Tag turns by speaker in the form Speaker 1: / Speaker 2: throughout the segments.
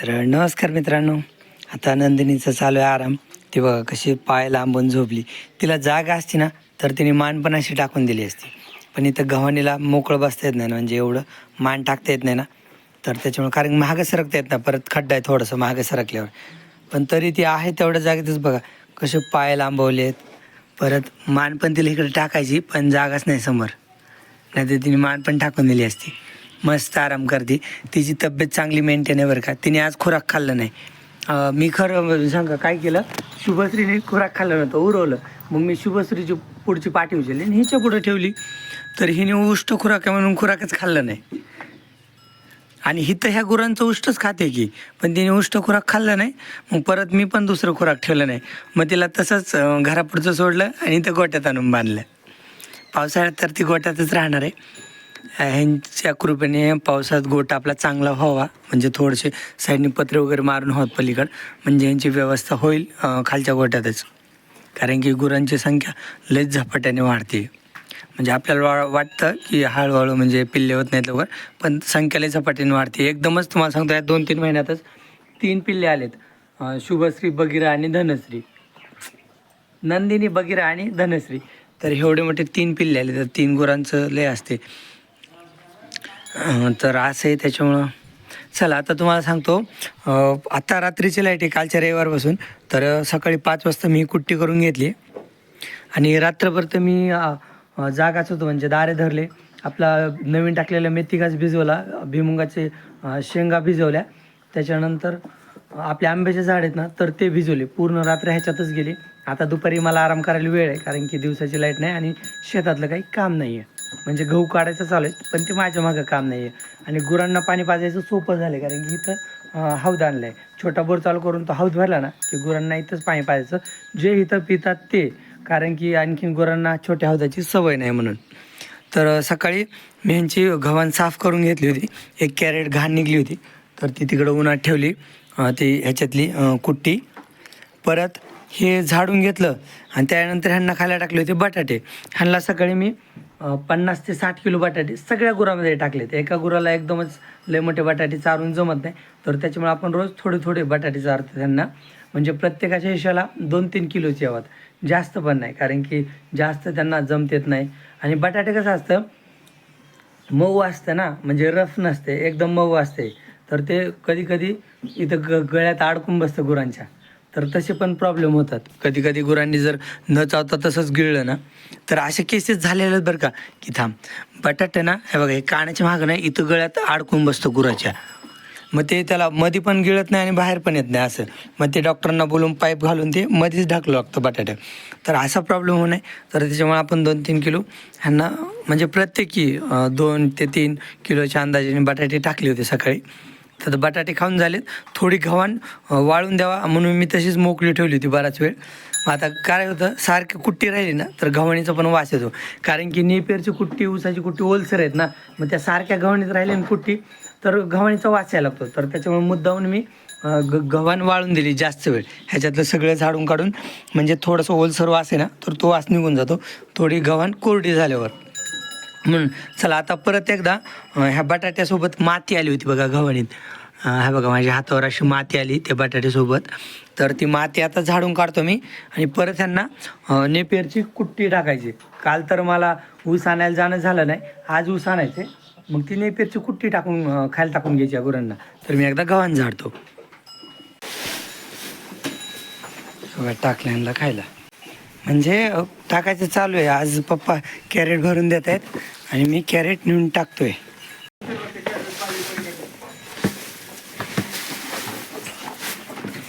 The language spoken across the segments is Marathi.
Speaker 1: तर नमस्कार मित्रांनो. आता नंदिनीचं चालू आहे आराम. ती बघा कशी पाय लांबून झोपली. तिला जागा असती ना तर तिने मान पण अशी टाकून दिली असती, पण इथं गव्हाणीला मोकळं बसता येत नाही ना, म्हणजे एवढं मान टाकता येत नाही ना, तर त्याच्यामुळे कारण मागं सरकता येत ना, परत खड्डा आहे थोडंसं मागं सरकल्यावर, पण तरी ती आहे तेवढ्या जागेतच बघा कसे पाय लांबवलेत. परत मान पण तिला इकडे टाकायची पण जागाच नाही समोर, नाही तर तिने मान पण टाकून दिली असती. मस्त आराम करते. तिची तब्येत चांगली मेंटेन आहे बरं का. तिने आज खुराक खाल्लं नाही. मी खरं सांगा काय केलं, शुभश्रीने खुराक खाल्लं नव्हतं, उरवलं. मग मी शुभश्रीची पुढची पाठी उचलली आणि हिच्या पुढं ठेवली, तर हिने उष्ट खुराक आहे म्हणून खुराकच खाल्लं नाही. आणि हिथं ह्या गुरांचं उष्टच खाते की, पण तिने उष्ट खुराक खाल्लं नाही. मग परत मी पण दुसरं खुराक ठेवलं नाही. मग तिला तसंच घरापुढचं सोडलं आणि इथं गोट्यात आणून बांधलं. पावसाळ्यात तर ती गोट्यातच राहणार आहे. ह्यांच्या कृपेने पावसात गोटा आपला चांगला व्हावा, म्हणजे थोडेसे साईडने पत्रे वगैरे मारून व्हावं पलीकडं, म्हणजे यांची व्यवस्था होईल खालच्या गोट्यातच. कारण की गुरांची संख्या लयच झपाट्याने वाढते. म्हणजे आपल्याला वाटतं की हळूहळू म्हणजे पिल्ले होत नाहीत लवकर, पण संख्या लय झपाट्याने वाढते. एकदमच तुम्हाला सांगतो या 2-3 महिन्यातच 3 पिल्ले आलेत. शुभश्री, बगीरा आणि धनश्री. नंदिनी, बगीरा आणि धनश्री. तर एवढे मोठे 3 पिल्ले आले. तर 3 गुरांचं लय असते. तर असं आहे. त्याच्यामुळं चला आता तुम्हाला सांगतो. आत्ता रात्रीची लाईट आहे कालच्या रविवारपासून. तर सकाळी 5 वाजता मी कुट्टी करून घेतली आणि रात्रभर तर मी जागाच होतो, म्हणजे दारे धरले. आपला नवीन टाकलेला मेथी घास भिजवला, भुईमुगाचे शेंगा भिजवल्या. त्याच्यानंतर आपले आंब्याचे झाड आहेत ना, तर ते भिजवले. पूर्ण रात्र ह्याच्यातच गेली. आता दुपारी मला आराम करायला वेळ आहे, कारण की दिवसाची लाईट नाही आणि शेतातलं काही काम नाही आहे. म्हणजे गहू काढायचं चालू आहे, पण ते माझ्या मागं काम नाही आहे. आणि गुरांना पाणी पाजायचं सोपं झालं आहे, कारण की इथं हौद आणलं आहे. छोटा बोर चालू करून तो हौद भरला ना की गुरांना इथंच पाणी पाजायचं, जे इथं पितात ते. कारण की आणखीन गुरांना छोट्या हौदाची सवय नाही म्हणून. तर सकाळी मी ह्यांची गव्हाण साफ करून घेतली होती. 1 कॅरेट घाण निघली होती, तर ती तिकडं उन्हात ठेवली. ती ह्याच्यातली कुट्टी. परत हे झाडून घेतलं आणि त्यानंतर ह्यांना खायला टाकले होते बटाटे. ह्यांना सकाळी मी 50 ते 60 किलो बटाटे सगळ्या गुरामध्ये टाकलेत. एका गुराला एकदमच लय मोठे बटाटे चारून जमत नाही, तर त्याच्यामुळे आपण रोज थोडे थोडे बटाटे चारतो त्यांना. म्हणजे प्रत्येकाच्या हिशाला 2-3 किलोचे यावं, जास्त पण नाही, कारण की जास्त त्यांना जमतेत नाही. आणि बटाटे कसं असतं, मऊ असतं ना, म्हणजे रफ नसते, एकदम मऊ असते. तर ते कधी कधी इथं गळ्यात अडकून बसतं गुरांच्या. तर तसे पण प्रॉब्लेम होतात. कधी कधी गुरांनी जर न चावता तसंच गिळलं ना, तर असे केसेस झालेले आहेत बरं का. की थांब, बटाटे ना हे बघा, हे कानाच्या मागं नाही, इथं गळ्यात अडकून बसतं गुराच्या. मग ते त्याला मध्ये पण गिळत नाही आणि बाहेर पण येत नाही असं. मग ते डॉक्टरांना बोलून पाईप घालून ते मध्येच ढाकलं लागतं बटाट्यात. तर असा प्रॉब्लेम होऊ नये, तर त्याच्यामुळे आपण 2-3 किलो ह्यांना, म्हणजे प्रत्येकी 2 ते 3 किलोच्या अंदाजाने बटाटे टाकले होते सकाळी. तर बटाटे खाऊन झालेत. थोडी गव्हाण वाळून द्यावा म्हणून मी तशीच मोकळी ठेवली होती बराच वेळ. मग आता काय होतं, सारखी कुट्टी राहिली ना तर गव्हाणीचा पण वास येतो. कारण की नेपेरची कुट्टी, ऊसाची कुट्टी ओलसर आहेत ना, मग त्या सारख्या गव्हाणीत राहिल्या ना कुट्टी, तर गव्हाणीचा वास यायला लागतो. तर त्याच्यामुळे मुद्दामून मी गव्हाण वाळून दिली जास्त वेळ. ह्याच्यातलं सगळं झाडून काढून, म्हणजे थोडंसं ओलसर वास आहे ना, तर तो वास निघून जातो थोडी गव्हाण कोरडी झाल्यावर. म्हणून चला आता परत एकदा ह्या बटाट्यासोबत माती आली होती बघा गव्हाणीत. हा बघा माझ्या हातावर अशी माती आली त्या बटाट्यासोबत. तर ती माती आता झाडून काढतो मी आणि परत ह्यांना नेपेरची कुट्टी टाकायची. काल तर मला ऊस आणायला जाणं झालं नाही, आज ऊस आणायचे. मग ती नेपेरची कुट्टी टाकून खायला टाकून घ्यायची या गुरांना. तर मी एकदा गव्हाण झाडतो. टाकलं ह्यांना खायला, म्हणजे टाकायचं चालू आहे. आज पप्पा कॅरेट भरून देत आहेत आणि मी कॅरेट नेऊन टाकतोय.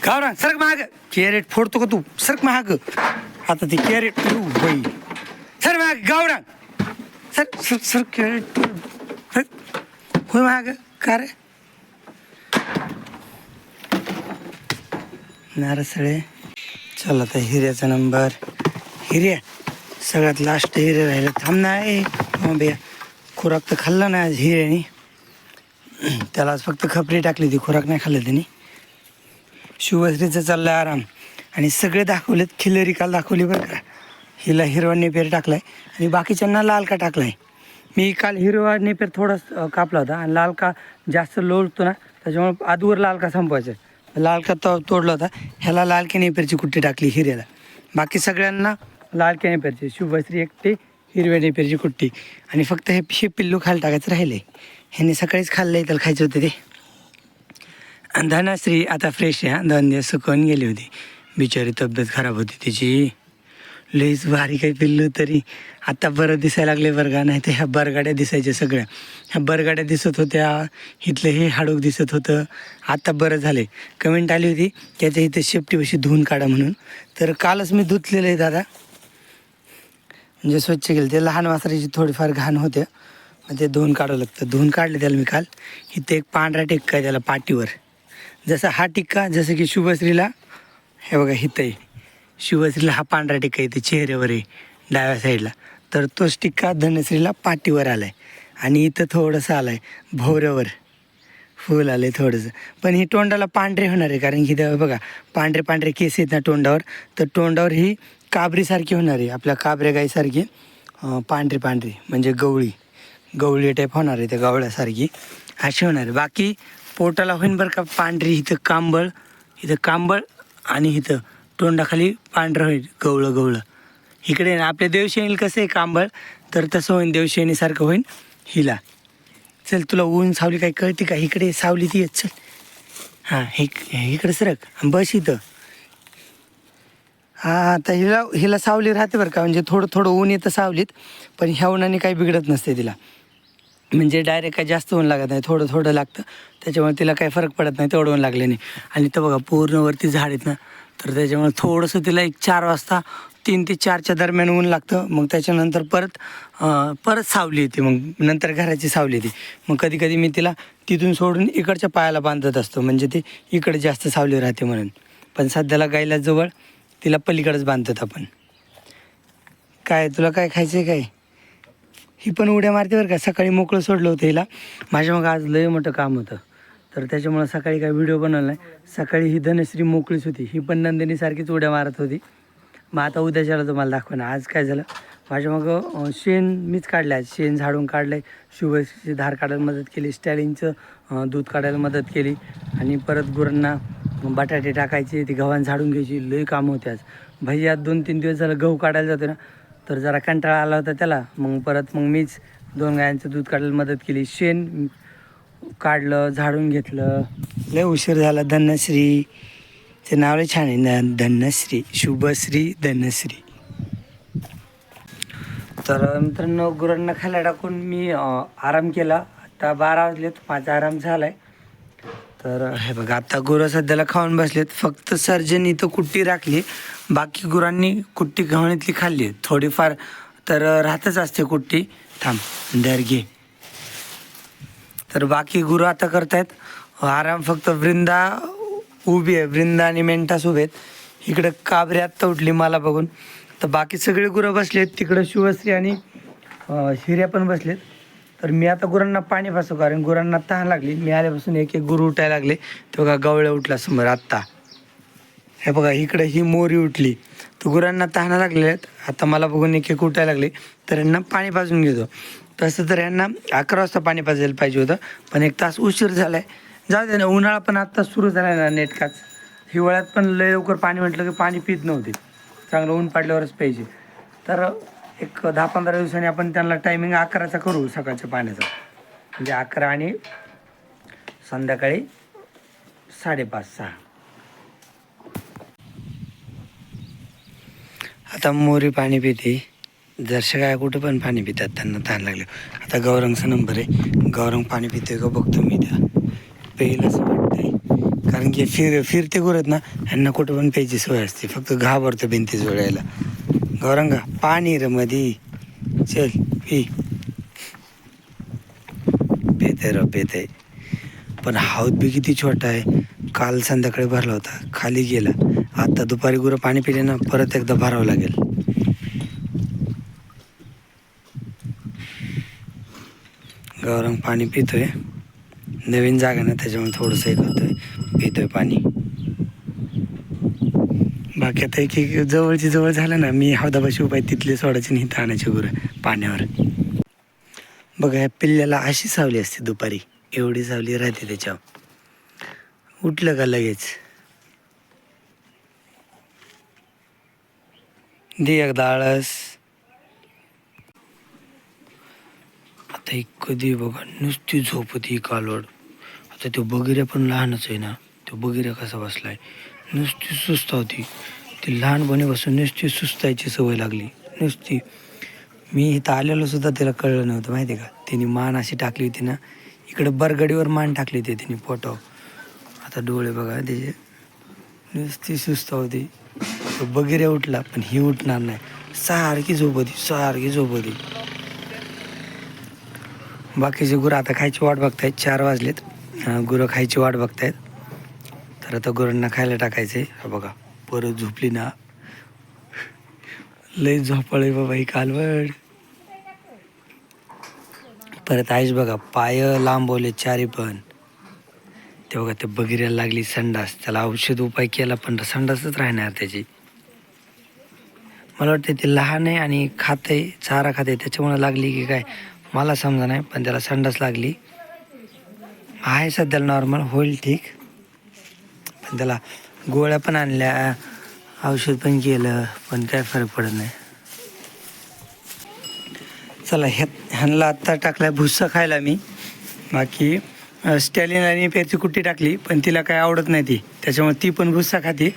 Speaker 1: गावरा सरक महाग, कॅरेट फोडतो का तू, सरक महाग. आता ते कॅरेट बाई, सर महाग गावरा, सर सर सर कॅरेट होय महाग का रे. नारसळे. चला आता हिऱ्याचा नंबर. हिऱ्या सगळ्यात लास्ट हिरे राहिलं. थांब नाही बे, खुराक तर खाल्ला नाही आज हिऱ्याने. त्याला आज फक्त खपरी टाकली ती, खुराक नाही खाल्लं त्यांनी. शुभश्रीचं चाललं आहे आराम. आणि सगळे दाखवलेत. खिल्लरी काल दाखवली बरं का. हिला हिरवा नेपेर टाकला आहे आणि बाकीच्यांना लाल का टाकला आहे. मी काल हिरवा नेपेर थोडा कापला होता आणि लाल का जास्त लोळतो ना, त्याच्यामुळे आधीवर लाल का संपवायचा. लाल का तोडला होता. ह्याला लाल के नेपेरची कुट्टी टाकली हिऱ्याला. बाकी सगळ्यांना लाल के नेपेरची, शुभश्री एकटे हिरव्या नेपेरची कुट्टी. आणि फक्त हे पिल्लू खायला टाकायचं राहिले. ह्याने सकाळीच खाल्लं, त्याला खायचं होतं ते. आणि धनश्री आता फ्रेश आहे. 2 दिवस सुकवून गेली होती बिचारी, तब्येत खराब होती तिची. लईच भारी काही पिल्लू, तरी आता बरं दिसायला लागले बरं का. नाही तर ह्या बरगाड्या दिसायच्या सगळ्या. ह्या बरगाड्या दिसत होत्या, इथलं हे हाडूक दिसत होतं. आता बरं झाले. कमेंट आली होती त्याच्या इथे शेपटीपाशी धुवून काढा म्हणून. तर कालच मी धुतलेलं आहे दादा, म्हणजे स्वच्छ केलं. ते लहान वासराची थोडीफार घाण होत्या, मग ते धुवून काढावं लागतं. धुवून काढले त्याला मी काल. इथे एक पांढरा टिक्का आहे त्याला पाठीवर, जसा हा टिक्का, जसं की शुभश्रीला हे बघा इथं आहे. शुभश्रीला हा पांढरा टिक्का इथे चेहऱ्यावर आहे डाव्या साईडला. तर तोच टिक्का धनश्रीला पाठीवर आला आहे. आणि इथं थोडंसं आलं आहे भोवऱ्यावर, फुल आलं आहे थोडंसं. पण ही तोंडाला पांढरे होणार आहे, कारण की इथं बघा पांढरे पांढरे केस आहेत ना तोंडावर. तर तोंडावर ही काबरीसारखी होणार आहे, आपल्या काबऱ्या गाईसारखी पांढरी पांढरी, म्हणजे गवळी टाईप होणार आहे, त्या गवळ्यासारखी अशी होणार आहे. बाकी पोटाला होईन बरं का पांढरी. इथं कांबळ आणि इथं तोंडाखाली पांढरं होईल गवळं. इकडे ना आपल्या देवशेनीला कसं आहे कांबळ, तर तसं होईन देवशेनीसारखं होईन हिला. चल तुला ऊन सावली काही कळते का? इकडे सावली ती चल. हां इकडे सरक बस इथं. हां आता हिला सावली राहते बरं का, म्हणजे थोडं ऊन येतं सावलीत, पण ह्या उन्हाने काही बिघडत नसते तिला. म्हणजे डायरेक्ट काही जास्त ऊन लागत नाही, थोडं लागतं. त्याच्यामुळे तिला काही फरक पडत नाही तेवढं ऊन लागल्याने. आणि तर बघा पूर्णवरती झाड आहेत ना, तर त्याच्यामुळे थोडंसं तिला एक 4 वाजता 3 ते 4च्या दरम्यान ऊन लागतं. मग त्याच्यानंतर परत सावली येते, मग नंतर घराची सावली येते. मग कधी मी तिला तिथून सोडून इकडच्या पायाला बांधत असतो, म्हणजे ते इकडे जास्त सावली राहते म्हणून. पण सध्याला गाईला जवळ, तिला पलीकडेच बांधतात आपण. काय तुला काय खायचं आहे काय? ही पण उड्या मारते बरं का. सकाळी मोकळं सोडलं होतं हिला. माझ्या मग आज लय मोठं काम होतं, तर त्याच्यामुळं सकाळी काय व्हिडिओ बनवला नाही. सकाळी ही धनश्री मोकळीच होती, ही पण नंदिनीसारखीच उड्या मारत होती. मग आता उद्याच्याला तुम्हाला दाखवणं. आज काय झालं, माझ्या मग शेण मीच काढलं आहे. शेण झाडून काढलं आहे, शुभश्रीची धार काढायला मदत केली, स्टॅलिनचं दूध काढायला मदत केली. आणि परत गुरांना बटाटे टाकायचे, ती गव्हाण झाडून घ्यायची. लई कामं होते आज. भैया 2-3 दिवस झालं गहू काढायला जातो ना, तर जरा कंटाळा आला होता त्याला. मग मीच 2 गायांचं दूध काढायला मदत केली, शेण काढलं, झाडून घेतलं. लय उशीर झाला. धनश्रीचे नाव लय छान आहे ना, धनश्री, शुभश्री धनश्री. तर मित्रांनो गुरांना खायला टाकून मी आराम केला. आता 12 वाजलेत, माझा आराम झाला आहे. तर हे बघा आता गुरं सध्याला खाऊन बसलेत. फक्त सर्जन इथं कुट्टी राखली, बाकी गुरांनी कुट्टी गव्हाणीतली खाल्ली थोडीफार. तर राहतच असते कुट्टी. थांब दर घे. तर बाकी गुरं आता करतायत आराम. फक्त वृंदा उभी आहे, वृंदा आणि मेंटास उभे आहेत. इकडं काबरी आत्ता उठली मला बघून. तर बाकी सगळे गुरं बसलेत. तिकडं शुभश्री आणि हिऱ्या पण बसलेत. तर मी आता गुरांना पाणी पासू, कारण गुरांना तहान लागली. मी आल्यापासून एक गुरु उठायला लागले. तो बघा गवळ्या उठला समोर आत्ता. हे बघा इकडे ही मोरी उठली. तर गुरांना तहान लागलेल्या आहेत. आता मला बघून एक उठायला लागले, तर यांना पाणी पाजून घेतो. तसं तर यांना 11 वाजता पाणी पाजायला पाहिजे होतं, पण 1 तास उशीर झाला आहे. जाऊ दे ना, उन्हाळा पण आत्ता सुरू झाला आहे ना नेटकाच. हिवाळ्यात पण लय लवकर पाणी म्हटलं की पाणी पित नव्हते. चांगलं ऊन पाडल्यावरच पाहिजे. तर एक 10-15 दिवसांनी आपण त्यांना टायमिंग 11चा करू सकाळच्या पाण्याचा, म्हणजे 11 आणि संध्याकाळी 5:30-6. आता मोरी पाणी पिते. जरशा काय कुठं पण पाणी पितात, त्यांना तहान लागले. आता गौरंगचा नंबर आहे. गौरंग पाणी पितोय का बघतो मी. त्या पेईल असं वाटतंय, कारण की फिरते गुरत ना, ह्यांना कुठं पण प्यायची सोय असते. फक्त घाबरतं भिंती जोडायला. गौरंगा पाणी रे मधी, चल पी. पेते. पण हाऊत बी किती छोटा आहे. काल संध्याकाळी भरला होता, खाली गेला. आता दुपारी गुरं पाणी पिले ना, परत एकदा भरावं लागेल. गौरंग पाणी पितोय. नवीन जागा ना, त्याच्यामुळे थोडंसं हे करतोय, पितोय पाणी. बाकी आता एक जवळ झालं ना, मी हौदापाशी उपाय तिथले सोडायचे नाही, आणायचे गुरं पाण्यावर. बघा ह्या पिल्ल्याला अशी सावली असते दुपारी, एवढी सावली राहते त्याच्यावर. उठलं का लगेच दे एकदा आळस. आता ही कधी बघा नुसती झोपती कालवड. आता तो बगिऱ्या पण लहानच आहे ना, तो बगिऱ्या कसा बसलाय, नुसती सुस्त होती ती लहानपणीपासून. नुसती सुस्तायची सवय लागली नुसती. मी इथं आलेलो सुद्धा त्याला कळलं नव्हतं माहिती आहे का. तिने मान अशी टाकली होती ना, इकडं बरगडीवर मान टाकली होती तिने पोटावर. आता डोळे बघा त्याचे, नुसती सुस्त होती. तो बगिऱ्या उठला पण ही उठणार नाही, सारखी झोपती सारखी झोपती. बाकीचे गुरं आता खायची वाट बघतायत, 4 वाजलेत. गुरं खायची वाट बघतायत. तर आता गुरांना खायला टाकायचे. बघा परत झोपली ना, लय झोपाळे बाबा ही कालवड. परत आईश बघा पाय लांबवले चारी पण. ते बघा ते बगिऱ्याला लागली संडास, त्याला औषध उपाय केला पण संडासच राहणार त्याची. मला वाटतं ते लहान आहे आणि खाते चारा खाते त्याच्यामुळे लागली की काय मला समजा नाही, पण त्याला संडास लागली आहे. सध्याला नॉर्मल होईल ठीक, पण त्याला गोळ्या पण आणल्या, औषध पण केलं, पण काय फरक पडत नाही. चला ह्यांना आत्ता टाकलाय भुस्सा खायला मी. बाकी स्टॅलिन आणि पेरची कुट्टी टाकली पण तिला काय आवडत नाही ती, त्याच्यामुळे ती पण भुस्सा खाते.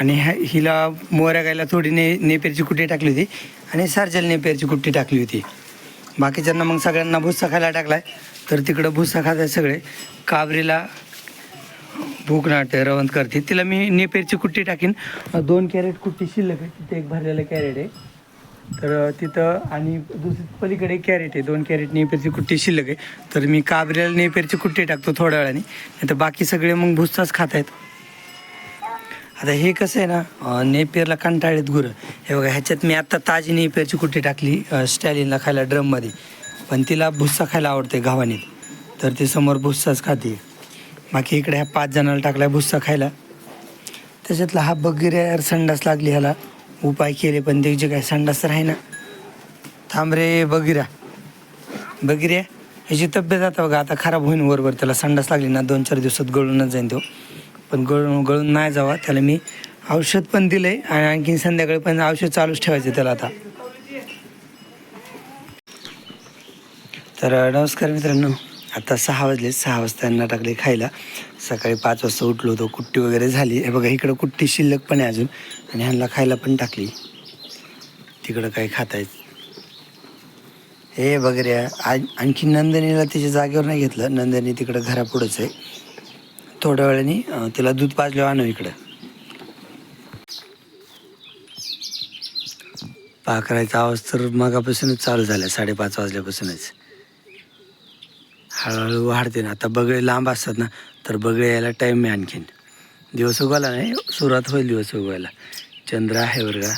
Speaker 1: आणि हिला मोऱ्या गायला थोडी नेपेरची कुट्टी टाकली होती आणि सार्जल नेपेरची कुट्टी टाकली होती. बाकीच्यांना मग सगळ्यांना भुस्सा खायला टाकलाय. तर तिकडं भुस्सा खाताय सगळे. काबरीला भूक नाट्य रवंत करते, तिला मी नेपेरची कुट्टी टाकीन. 2 कॅरेट कुट्टी शिल्लक आहे, तिथे एक भरलेलं कॅरेट आहे. तर तिथं आणि दुसरी पलीकडे एक कॅरेट आहे, 2 कॅरेट नेपेरची कुट्टी शिल्लक आहे. तर मी काबरीला नेपेरची कुट्टी टाकतो थोड्या वेळाने, नाही तर बाकी सगळे मग भुस्साच खात आहेत. आता हे कसं आहे ना, नेपेरला कंटाळलेत गुरं. हे बघा ह्याच्यात मी आत्ता ताजी नेपेरची कुट्टी टाकली स्टॅलिनला खायला ड्रममध्ये, पण तिला भुस्सा खायला आवडते गावाने, तर ती समोर भुस्साच खाते. बाकी इकडे ह्या 5 जणांना टाकला भुस्सा खायला. त्याच्यातला हा बगिऱ्या संडास लागली, ह्याला उपाय केले पण त्याचे काय संडास तर आहे ना. थांब रे बगिऱ्या, बगिऱ्या ह्याची तब्येत आता बघा आता खराब होईन. बरोबर त्याला संडास लागली ना 2-4 दिवसात गळूनच जाईन तो. पण गळून नाही जावा, त्याला मी औषध पण दिलं आहे आणि आणखीन संध्याकाळी पण औषध चालूच ठेवायचं त्याला आता. तर नमस्कार मित्रांनो, आता 6 वाजले. 6 वाजता यांना टाकले खायला. सकाळी 5 वाजता उठलो होतो, कुट्टी वगैरे झाली. हे बघा इकडं कुट्टी शिल्लक पण आहे अजून, आणि ह्यांना खायला पण टाकली. तिकडं काही खातायत हे वगैरे. आणखी नंदिनीला तिच्या जागेवर नाही घेतलं, नंदिनी तिकडं घरापुढंच आहे. थोड्या वेळाने तिला दूध पाजल्यावर आणू इकडं. पाखरायचा आवाज तर मगापासूनच चालू झाला, 5:30 वाजल्यापासूनच. हळूहळू वाढते ना. आता बगळे लांब असतात ना, तर बगळे यायला टाईम आहे आणखीन. दिवस उगवला नाही, सुरुवात होईल दिवस उगवायला. चंद्र आहे बरं का.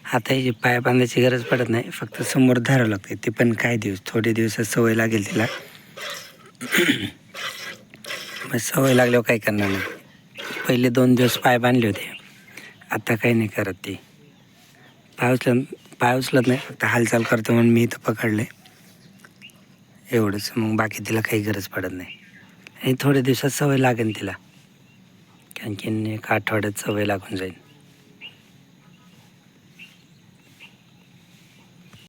Speaker 1: आता ही पाय बांधायची गरज पडत नाही, फक्त समोर धरावं लागते. ते पण काही दिवस, थोडे दिवसात सवय लागेल तिला. मग सवय लागल्यावर काय करणार नाही. पहिले 2 दिवस पाय बांधले होते, आता काही नाही करत ती. पाय उचलत नाही, फक्त हालचाल करतो म्हणून मी इथं पकडले एवढंच. मग बाकी तिला काही गरज पडत नाही. आणि थोड्या दिवसात सवय लागेल तिला, आणखीन 1 आठवड्यात सवय लागून जाईल.